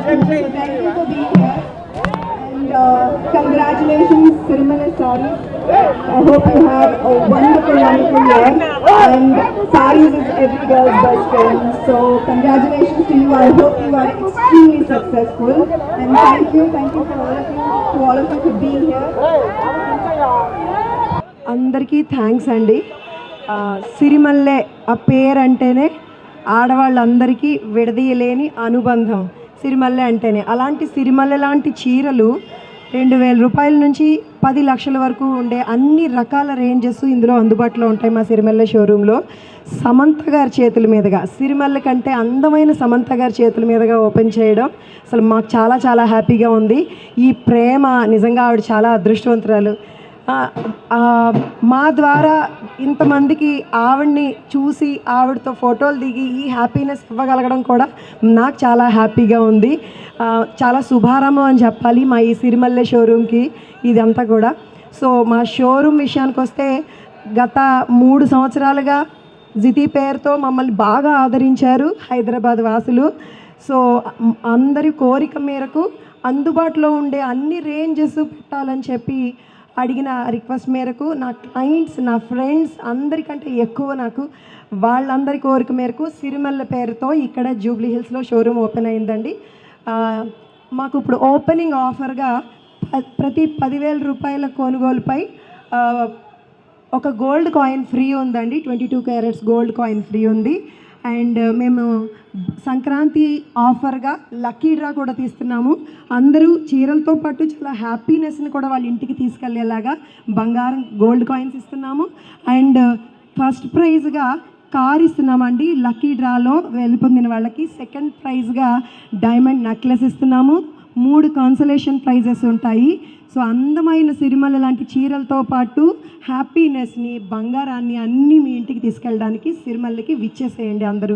customers. So thank you for being here. And congratulations, Sirumala Sarees. I hope you have a wonderful, wonderful year. And Sarees is every girl's best friend. So congratulations to you. I hope you are extremely successful. And thank you for all of you for being here. అందరికీ thanks అండి. సిరిమల్లె ఆ పేరు అంటేనే ఆడవాళ్ళందరికీ విడదీయలేని అనుబంధం సిరిమల్లె అంటేనే. అలాంటి సిరిమల్లె లాంటి చీరలు 2000 రూపాయల నుంచి 10 లక్షల వరకు ఉండే అన్ని రకాల రేంజెస్ ఇందులో అందుబాటులో ఉంటాయి మా సిరిమల్లె షోరూంలో. సమంత గారి చేతుల మీదుగా, సిరిమల్లె కంటే అందమైన సమంత గారి చేతుల మీదుగా ఓపెన్ చేయడం అసలు మాకు చాలా చాలా హ్యాపీగా ఉంది. ఈ ప్రేమ నిజంగా ఆవిడ చాలా అదృష్టవంతురాలు. మా ద్వారా ఇంతమందికి ఆవిడ్ని చూసి ఆవిడతో ఫోటోలు దిగి ఈ హ్యాపీనెస్ ఇవ్వగలగడం కూడా నాకు చాలా హ్యాపీగా ఉంది. చాలా శుభారంభం అని చెప్పాలి మా ఈ సిరిమల్లె షోరూమ్కి ఇదంతా కూడా. సో మా షోరూమ్ విషయానికి వస్తే గత 3 సంవత్సరాలుగా జితి పేరుతో మమ్మల్ని బాగా ఆదరించారు హైదరాబాద్ వాసులు. సో అందరి కోరిక మేరకు అందుబాటులో ఉండే అన్ని రేంజెస్ పెట్టాలని చెప్పి అడిగిన రిక్వెస్ట్ మేరకు నా క్లయింట్స్, నా ఫ్రెండ్స్ అందరికంటే ఎక్కువ నాకు వాళ్ళందరి కోరిక మేరకు సిరిమల్లె పేరుతో ఇక్కడ జూబ్లీ హిల్స్లో షోరూమ్ ఓపెన్ అయిందండి. మాకు ఇప్పుడు ఓపెనింగ్ ఆఫర్గా ప్రతి 10,000 రూపాయల కొనుగోలుపై ఒక గోల్డ్ కాయిన్ ఫ్రీ ఉందండి. 22 క్యారెట్స్ గోల్డ్ కాయిన్ ఫ్రీ ఉంది. అండ్ మేము సంక్రాంతి ఆఫర్గా లక్కీ డ్రా కూడా తీస్తున్నాము. అందరూ చీరలతో పాటు చాలా హ్యాపీనెస్ని కూడా వాళ్ళ ఇంటికి తీసుకెళ్లేలాగా బంగారం గోల్డ్ కాయిన్స్ ఇస్తున్నాము. అండ్ ఫస్ట్ ప్రైజ్గా కార్ ఇస్తున్నామండి లక్కీ డ్రాలో వెలుపొందిన వాళ్ళకి. సెకండ్ ప్రైజ్గా డైమండ్ నెక్లెస్ ఇస్తున్నాము. 3 కాన్సలేషన్ ప్రైజెస్ ఉంటాయి. సో అందమైన సిరిమల్లె లాంటి చీరలతో పాటు హ్యాపీనెస్ని, బంగారాన్ని అన్నీ మీ ఇంటికి తీసుకెళ్ళడానికి సిరిమల్లెకి విచ్చేసేయండి అందరూ.